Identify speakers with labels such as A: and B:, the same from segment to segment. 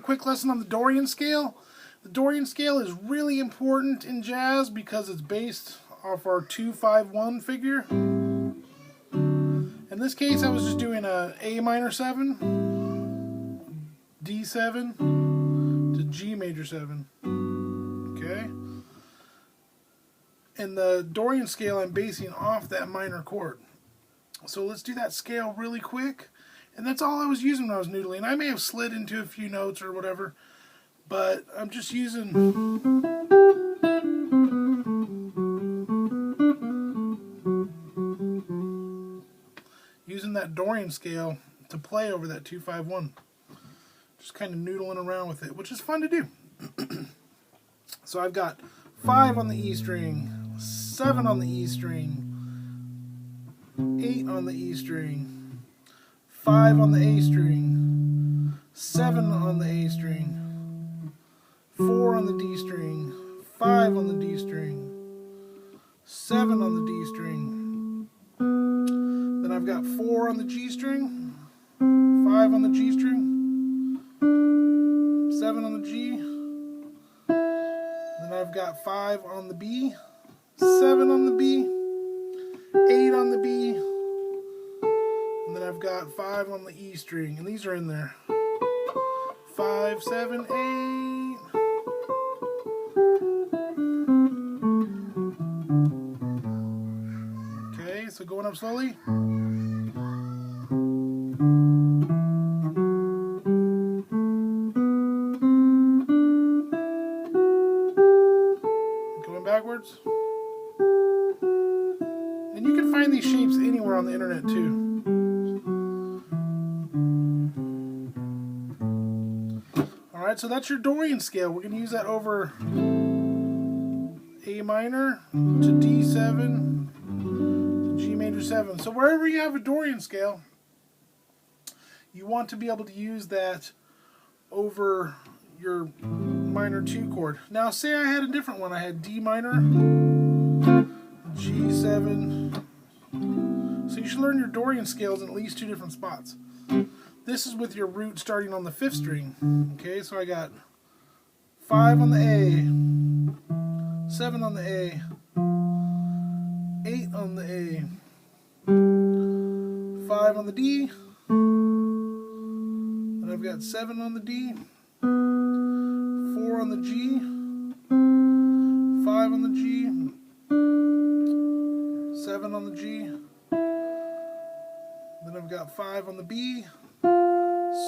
A: quick lesson on the Dorian scale. The Dorian scale is really important in jazz because it's based off our 2-5-1 figure. In this case, I was just doing a A minor 7, D7 to G major 7. Okay? And the Dorian scale, I'm basing off that minor chord. So let's do that scale really quick. And that's all I was using when I was noodling. I may have slid into a few notes or whatever, but I'm just using that Dorian scale to play over that 2-5-1. Just kind of noodling around with it, which is fun to do. So I've got 5 on the E string, 7 on the E string, 8 on the E string, 5 on the A string, 7 on the A string, 4 on the D string, 5 on the D string, 7 on the D string. Then I've got 4 on the G string, 5 on the G string, 7 on the G. Then I've got 5 on the B, 7 on the B, 8 on the B, and then I've got 5 on the E string, and these are in there. 5, 7, 8. Okay, so going up slowly. Going backwards. And you can find these shapes anywhere on the internet too. Alright, so that's your Dorian scale. We're going to use that over A minor to D7 to G major 7. So wherever you have a Dorian scale, you want to be able to use that over your minor 2 chord. Now say I had a different one. I had D minor, G7. So you should learn your Dorian scales in at least 2 different spots. This is with your root starting on the 5th string. Okay, so I got 5 on the A, 7 on the A, 8 on the A, 5 on the D, and I've got 7 on the D, 4 on the G, 5 on the G, 7 on the G, then I've got 5 on the B,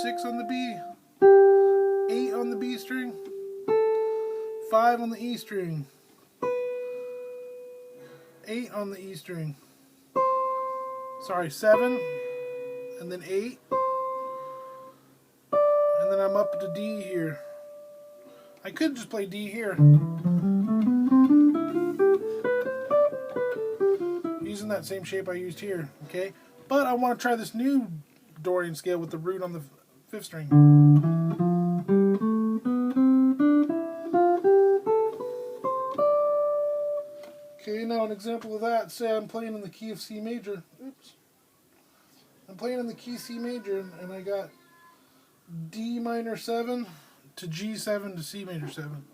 A: 6 on the B, 8 on the B string, 5 on the E string, 8 on the E string, sorry, 7, and then 8, and then I'm up to D here. I could just play D here, using that same shape I used here, okay? But I want to try this new Dorian scale with the root on the 5th string. Okay, now an example of that, say I'm playing in the key of C major. Oops. I'm playing in the key C major, and I got D minor 7 to G7 to C major 7.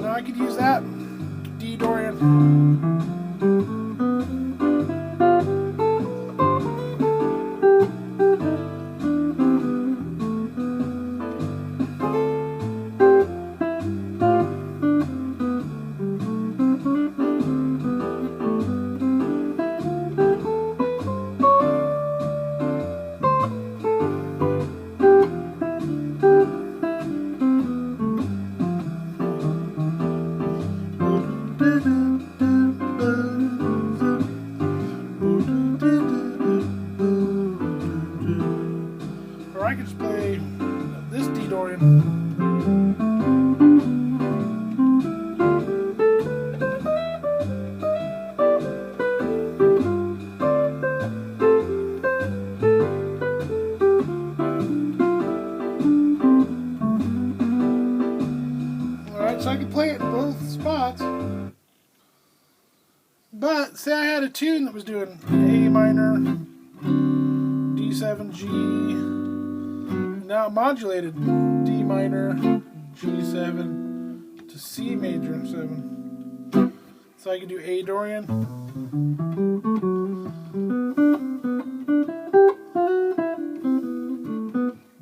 A: Now I could use that D Dorian. But say I had a tune that was doing A minor, D7, G, and now it modulated D minor, G7 to C major 7. So I could do A Dorian,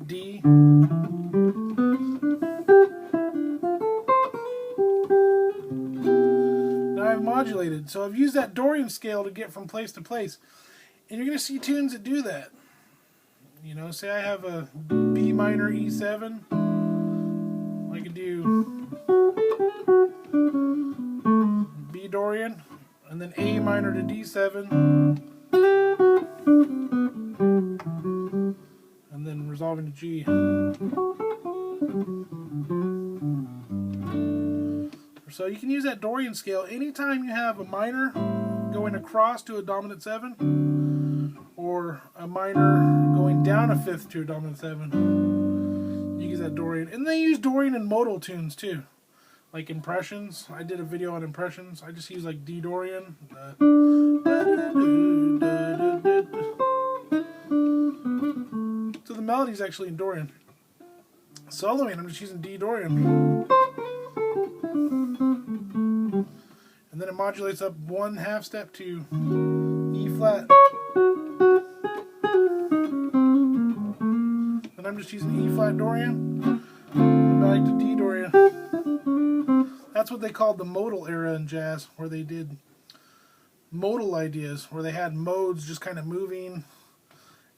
A: D, now I've modulated. So I've used that Dorian scale to get from place to place. And you're going to see tunes that do that. You know, say I have a B minor E7. I could do B Dorian, and then A minor to D7, and then resolving to G. So you can use that Dorian scale anytime you have a minor going across to a dominant 7, or a minor going down a fifth to a dominant 7. You use that Dorian. And they use Dorian in modal tunes too. Like impressions. I did a video on impressions. I just use like D Dorian. So the melody's actually in Dorian. Soloing, I'm just using D Dorian. And then it modulates up 1/2 step to E flat. And I'm just using E flat Dorian. Back to D Dorian. That's what they called the modal era in jazz, where they did modal ideas, where they had modes just kind of moving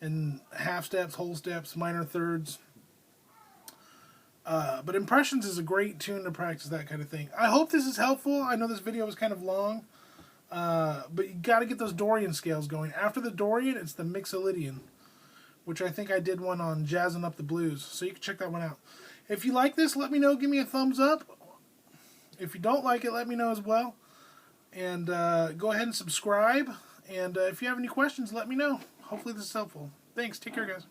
A: in half steps, whole steps, minor thirds. But Impressions is a great tune to practice that kind of thing. I hope this is helpful. I know this video was kind of long, but you got to get those Dorian scales going. After the Dorian, it's the Mixolydian, which I think I did one on Jazzing Up the Blues, so you can check that one out. If you like this, let me know. Give me a thumbs up. If you don't like it, let me know as well. And go ahead and subscribe. And if you have any questions, let me know. Hopefully this is helpful. Thanks. Take care, guys.